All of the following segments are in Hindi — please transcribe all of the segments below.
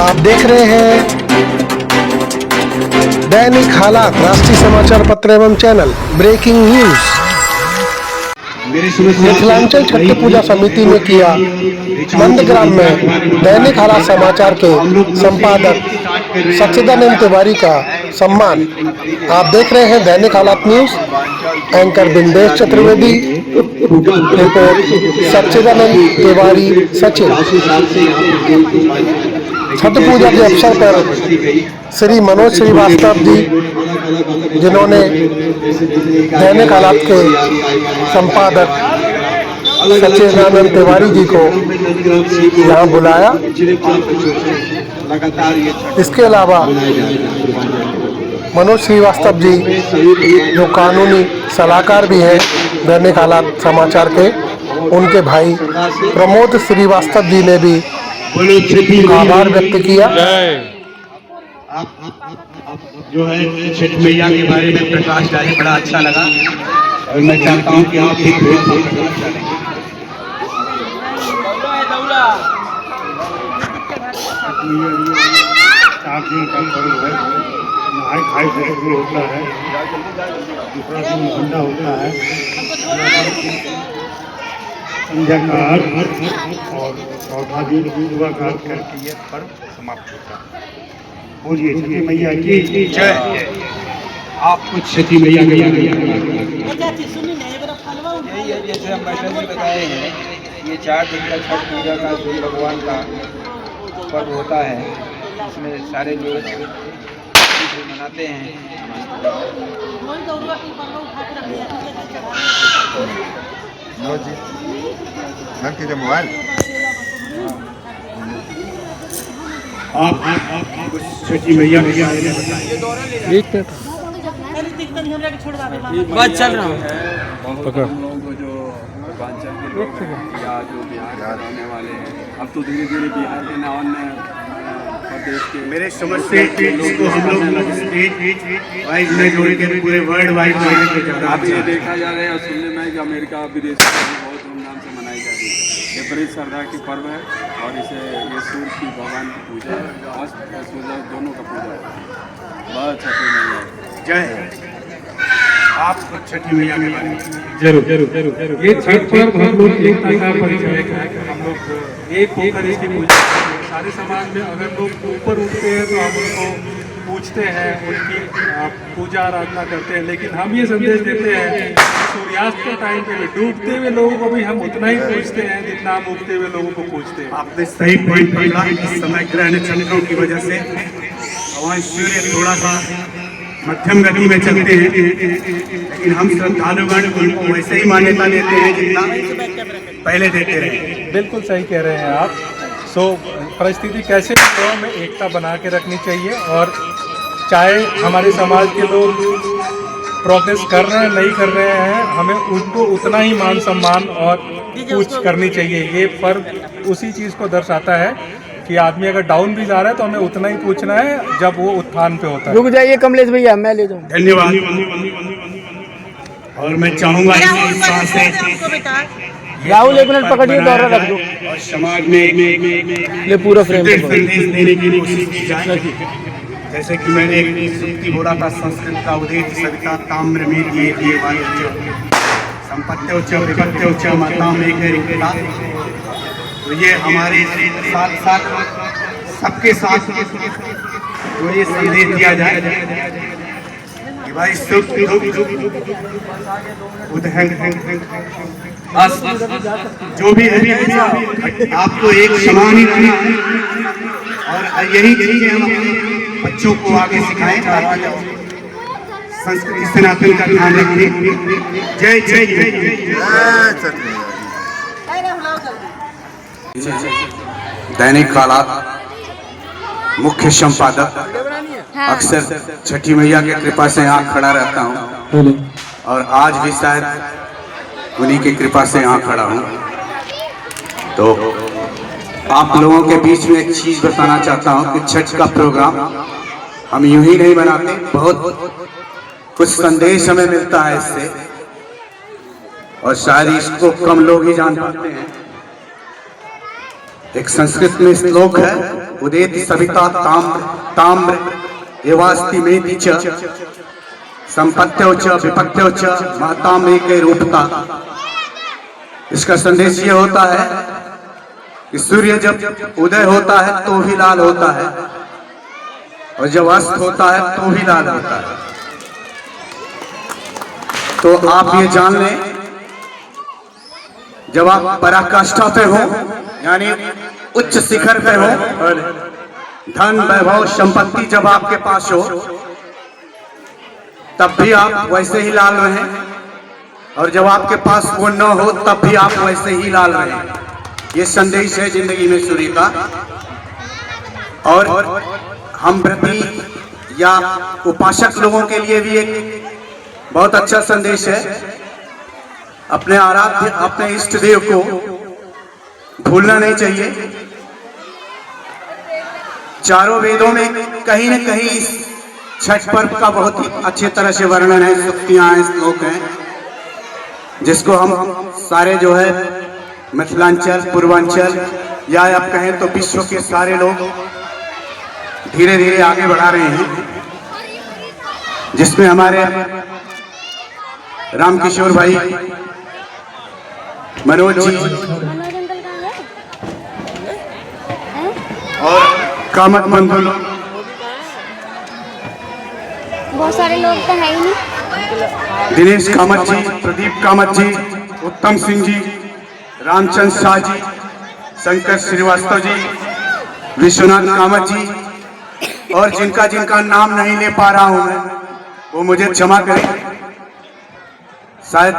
आप देख रहे हैं दैनिक हालात राष्ट्रीय समाचार पत्र एवं channel breaking news. Mithilanchal Chhath Puja समिति ने किया नंदग्राम में दैनिक हालात समाचार के संपादक सच्चिदानंद तिवारी का सम्मान। आप देख रहे हैं Dainik Halat news. Anchor Bindesh Chaturvedi, report Sachchidanand Tiwari Sachin. Chhath Puja के अवसर पर श्री मनोज श्रीवास्तव जी, जिन्होंने दैनिक हालात के संपादक सच्चिदानंद तिवारी जी को यहाँ बुलाया। इसके अलावा मनोज श्रीवास्तव जी, जो कानूनी सलाहकार भी हैं दैनिक हालात समाचार के, उनके भाई प्रमोद श्रीवास्तव जी ने भी आभार व्यक्त किया। जो है छठ मैया के बारे में प्रकाश डाले, बड़ा अच्छा लगा और मैं चाहता हूँ कि आप भी चार दिन का पर्व है। नहाय खाए से शुरू होता है, दूसरा दिन ठंडा होता है, संध्या का अर्घ और चौथा दिन सुबह का अर्घ करके ये पर्व समाप्त होता है। बोलिए छठी मैया की जय। आप कुछ छठी मैया के यही है, जैसे हम मैडम जी बताए हैं, ये 4 दिन का छठ पूजा का सूर्य भगवान का पर्व होता है। इसमें सारे लोग मनाते हैं। मोबाइल आप कुछ छठी मैया बात चल रहा है। पकड़ जो पूर्वांचल के लोग हैं या जो बिहार के रहने वाले हैं, अब तो धीरे धीरे बिहार के अन्य प्रदेश के मेरे समझ से इसको हम लोग स्टेट वाइज में जोड़ के पूरे वर्ल्ड वाइड में आप ये देखा जा रहा है और सुनने में है कि अमेरिका विदेश में बहुत धूमधाम से मनाई जा रही है। ये बड़ी श्रद्धा की पर्व है और इसे ये सूर्य की भगवान की पूजा है और सूर्य दोनों का पूजा है। बहुत छठी मैया जय। आप छठी मैया के बारे में जरूर जरूर जरूर जरूर। ये छठ पर्व हम लोग एकता का परिचय है कि हम लोग एक होकर इसकी पूजा करते हैं। सारे समाज में अगर लोग ऊपर उठते हैं तो हम उनको पूछते हैं, उनकी पूजा आराधना करते हैं, लेकिन हम ये संदेश देते हैं सूर्यास्त के टाइम पे भी डूबते हुए लोगों को भी हम उतना ही पूछते हैं जितना हम उगते हुए लोगों को पूछते हैं। आपने सही पॉइंट पकड़ा। इस समय ग्रहण चंद्रों की वजह से भगवान सूर्य थोड़ा सा मध्यम गति में चलते हैं, लेकिन हम श्रद्धालुगण उनको वैसे ही मान्यता देते हैं जितना पहले देते रहे। बिल्कुल सही कह रहे हैं आप। परिस्थिति कैसे तो हमें एकता बना के रखनी चाहिए और चाहे हमारे समाज के लोग प्रोग्रेस कर रहे हैं नहीं कर रहे हैं, हमें उनको उतना ही मान सम्मान और पूछ करनी चाहिए। ये पर्व उसी चीज़ को दर्शाता है कि आदमी अगर डाउन भी जा रहा है तो हमें उतना ही पूछना है जब वो उत्थान पे होता है। रुक जाइए कमलेश भैया, मैं ले जाऊँ। धन्यवाद। और मैं चाहूँगा राहुल एक मिनट पकड़िए, दौरा रख दो और समाज में ले पूरा फ्रेम संदेश देने की कोशिश की जाए। जैसे कि मैंने एक सूक्ति बोला था, संस्कृत का उदेश सविता ताम्र में दिए दिए वाले संपत्त्योच्च विपत्त्योच्च माता में एकता। तो ये हमारे साथ साथ सबके साथ तो ये संदेश दिया जाए कि भाई सुख जो भी है आपको एक समान ही रहना है और यही चीजें हम अपने बच्चों को आगे सिखाएं ताकि संस्कृति सनातन का ध्यान रखें। जय जय जय। दैनिक हालात मुख्य संपादक, अक्सर छठी मैया की कृपा से यहाँ खड़ा रहता हूँ और आज भी शायद उन्हीं की कृपा से यहाँ खड़ा हूँ। तो आप लोगों के बीच में एक चीज बताना चाहता हूँ कि छठ का प्रोग्राम हम यूं ही नहीं बनाते, बहुत कुछ संदेश हमें मिलता है इससे और शायद इसको कम लोग ही जान पाते हैं। एक संस्कृत में श्लोक है, उदेति सविता ताम्र एवास्ति मेति च संपत्त्यो च विपत्त्यो च महताम एक रूपता। इसका संदेश ये होता है कि सूर्य जब उदय होता है तो भी लाल होता है और जब अस्त होता है तो भी लाल होता है। तो आप ये जान लें, जब आप पराकाष्ठा पे हो यानी उच्च शिखर पे हो, धन वैभव संपत्ति जब आपके पास हो तब भी आप वैसे ही लाल रहें, और जब आपके पास वो न हो तब भी आप वैसे ही लाल रहें। ये संदेश है जिंदगी में सूर्य का। और हम व्रती या उपासक लोगों के लिए भी एक बहुत अच्छा संदेश है। अपने आराध्य अपने इष्ट देव को भूलना नहीं चाहिए। चारों वेदों में कहीं न कहीं इस छठ पर्व का बहुत ही अच्छी तरह से वर्णन है, सूक्तियां हैं, श्लोक हैं, जिसको हम सारे जो है मिथिलांचल पूर्वांचल या आप कहें तो विश्व के सारे लोग धीरे धीरे आगे बढ़ा रहे हैं, जिसमें हमारे रामकिशोर भाई, मनोज जी और कामत बंधु लोग, बहुत सारे लोग तो है ही नहीं। दिनेश कामत जी, प्रदीप कामत जी, उत्तम सिंह जी, रामचंद्र शाह जी, शंकर श्रीवास्तव जी, विश्वनाथ कामत जी, और जिनका जिनका नाम नहीं ले पा रहा हूं मैं वो मुझे क्षमा करें। शायद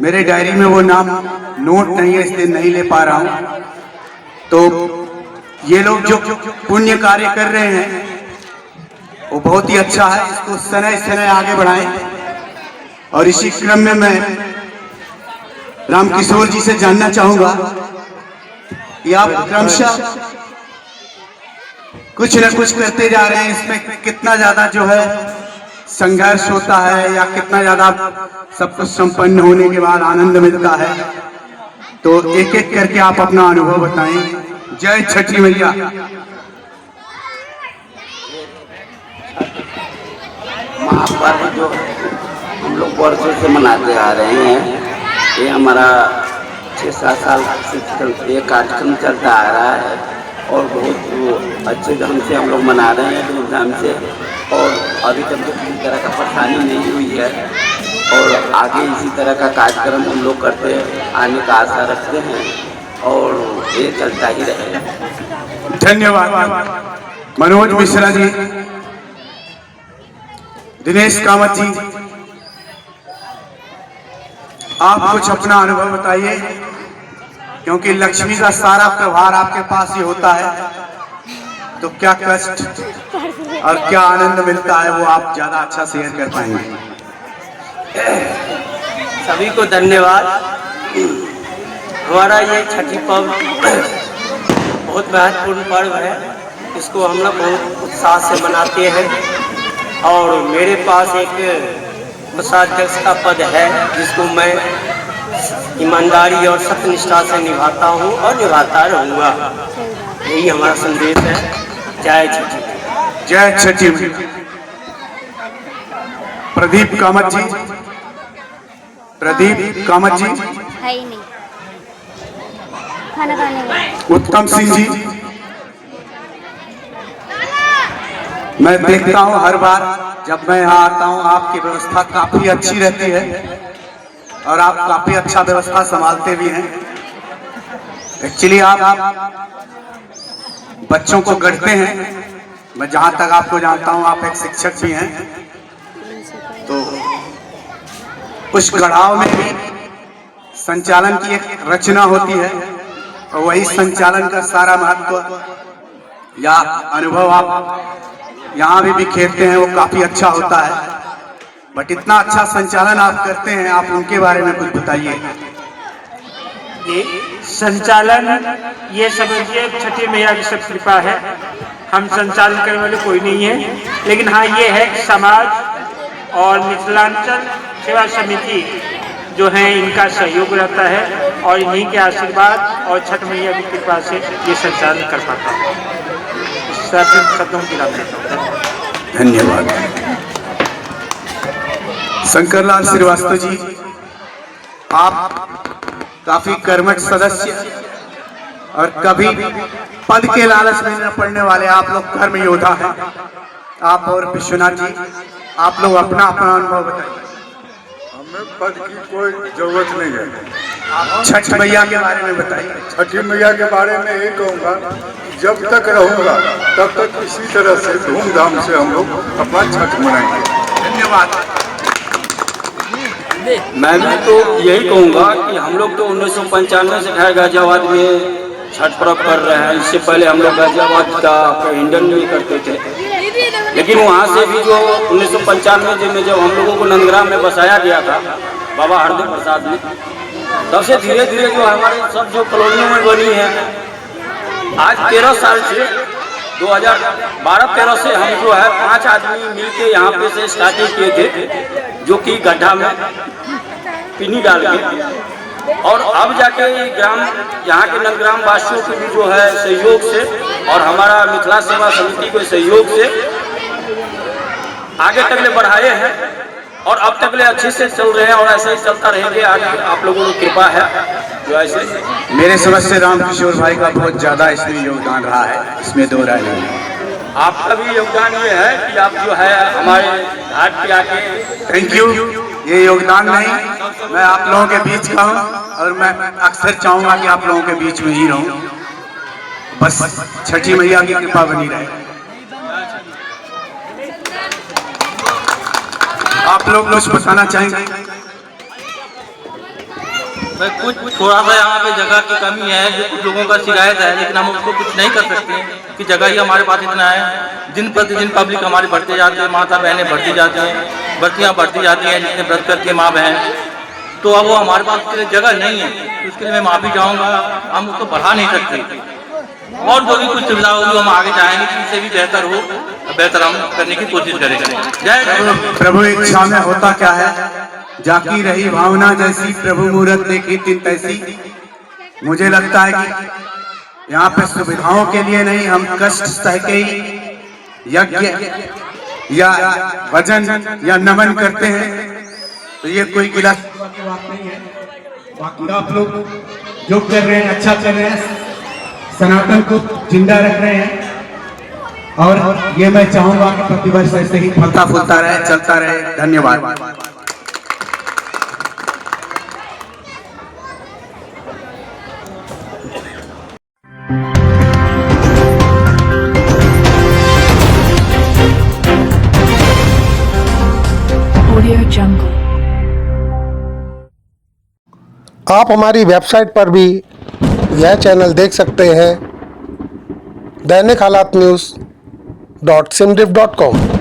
मेरे डायरी में वो नाम नोट नहीं है इसलिए नहीं ले पा रहा हूं। तो ये लोग जो पुण्य कार्य कर रहे हैं वो बहुत ही अच्छा है, इसको समय समय आगे बढ़ाएं। और इसी क्रम में मैं रामकिशोर जी से जानना चाहूंगा कि आप क्रमशः कुछ न कुछ करते जा रहे हैं, इसमें कितना ज्यादा जो है संघर्ष होता है या कितना ज्यादा सब कुछ संपन्न होने के बाद आनंद मिलता है, तो एक एक करके आप अपना अनुभव बताएं। जय छठी मैया। महापर्व जो हम लोग वर्षों से मनाते आ रहे हैं, ये हमारा 6-7 साल से ये कार्यक्रम चलता आ रहा है और बहुत अच्छे ढंग से हम लोग मना रहे हैं, धूमधाम से। और अभी तक तो किसी तरह का परेशानी नहीं हुई है और आगे इसी तरह का कार्यक्रम हम लोग करते आने का आशा रखते हैं और ये चलता ही रहेगा। धन्यवाद मनोज मिश्रा जी, दिनेश कामत जी, आप कुछ अपना अनुभव बताइए, क्योंकि लक्ष्मी का सारा व्यवहार आपके पास ही होता है, तो क्या कष्ट और क्या आनंद मिलता है वो आप ज्यादा अच्छा शेयर कर पाएंगे। सभी को धन्यवाद। हमारा ये छठी पर्व बहुत महत्वपूर्ण पर्व है, इसको हम लोग बहुत उत्साह से मनाते हैं और मेरे पास एक कोषाध्यक्ष का पद है जिसको मैं ईमानदारी और सत्यनिष्ठा से निभाता हूँ और निभाता रहूँगा। यही हमारा संदेश है। जय छठी। जय छठी। प्रदीप कामत जी, प्रदीप कामत जी, है ही नहीं खाना खाने में। उत्तम सिंह जी, मैं देखता हूँ हर बार जब मैं यहाँ आता हूँ आपकी व्यवस्था काफी अच्छी रहती है और आप काफी अच्छा व्यवस्था संभालते भी हैं। एक्चुअली आप बच्चों को गढ़ते हैं, मैं जहाँ तक आपको जानता हूँ आप एक शिक्षक भी हैं, तो उस गढ़ाव में भी संचालन की एक रचना होती है और वही संचालन का सारा महत्व या अनुभव आप यहाँ भी बिखेरते हैं, वो काफी अच्छा होता है। बट इतना अच्छा संचालन आप करते हैं, आप उनके बारे में कुछ बताइए। संचालन ये समझिए छठी मैया की सब कृपा है, हम संचालन करने वाले कोई नहीं है, लेकिन हाँ ये है कि समाज और मिथिलांचल सेवा समिति जो हैं इनका सहयोग रहता है और इन्हीं के आशीर्वाद और छठ मैया की कृपा से ये संचालन कर पाता है। शब्दों की राम देता हूँ। धन्यवाद। शंकरलाल श्रीवास्तव जी, आप काफी कर्मठ सदस्य और कभी पद के लालच में न पड़ने वाले आप लोग कर्म योद्धा हैं। आप और विश्वनाथ जी, आप लोग अपना अपना अनुभव बताइए। हमें पद की कोई जरूरत नहीं है। छठ मैया के बारे में बताइए। छठी मैया के बारे में ये कहूँगा, जब तक रहूँगा तब तक इसी तरह से धूमधाम से हम लोग अपना छठ मनाएंगे। धन्यवाद। मैं भी तो यही कहूँगा कि हम लोग तो 1995 से खैर गाजियाबाद में छठ पर्व कर रहे हैं। इससे पहले हम लोग गाजियाबाद का हिंडन नहीं करते थे, लेकिन वहाँ से भी जो 1995 में जब हम लोगों को नंदग्राम में बसाया गया था बाबा हरदेव प्रसाद ने, तब से धीरे धीरे जो हमारे सब जो कॉलोनियों में बनी है, आज 13 साल से 2012-13 से हम जो है 5 आदमी मिलके यहाँ पे से स्टार्टिंग किए थे, जो कि गड्ढा में पीनी डाल के, और अब जाके ग्राम यहाँ के नंदग्राम वासियों के भी जो है सहयोग से और हमारा मिथिला सेवा समिति के सहयोग से आगे तक ले बढ़ाए हैं और अब तक ले अच्छे से चल रहे हैं और ऐसे ही चलता रहेंगे। आगे आप लोगों की कृपा है जो ऐसे। मेरे समझ से रामकिशोर भाई का बहुत ज्यादा इसमें योगदान रहा है, इसमें दो राय नहीं है। आपका भी योगदान ये है कि आप जो है हमारे घाट पे आके। Thank you. ये योगदान नहीं, मैं आप लोगों के बीच का हूँ और मैं अक्सर चाहूंगा कि आप लोगों के बीच में ही रहूं। बस छठी मैया की कृपा बनी रहे। आप लोग कुछ बताना चाहेंगे? कुछ थोड़ा सा यहाँ पे जगह की कमी है, जो कुछ लोगों का शिकायत है, लेकिन हम उसको कुछ नहीं कर सकते कि जगह ही हमारे पास इतना है। दिन प्रतिदिन पब्लिक हमारे बढ़ते जाते हैं, माता बहनें बढ़ती जाती हैं, बर्तियाँ बढ़ती जाती हैं, जितने व्रत करके माँ बहन, तो अब वो हमारे पास उसके लिए जगह नहीं है। तो उसके लिए मैं माफ़ी चाहूँगा, हम उसको बढ़ा नहीं सकते और जो भी कुछ सुविधा होगी हम आगे चाहेंगे कि इससे भी बेहतर हो, बेहतर हम करने की कोशिश करेंगे। जय प्रभु इच्छा में होता क्या है, जाकी रही भावना जैसी, प्रभु मूरत देखी तिन तैसी। मुझे लगता है कि यहाँ पे सुविधाओं के लिए नहीं, हम कष्ट सह के ही यज्ञ या भजन या नमन करते हैं, तो ये कोई गिला बात नहीं है। बाकी आप लोग जो कर रहे हैं अच्छा कर रहे हैं, सनातन को जिंदा रख रहे हैं और ये मैं चाहूंगा कि प्रतिवर्ष ऐसे ही फलता फूलता रहे, चलता रहे। धन्यवाद। आप हमारी वेबसाइट पर भी यह चैनल देख सकते हैं, दैनिक हालात न्यूज़.simrif.com।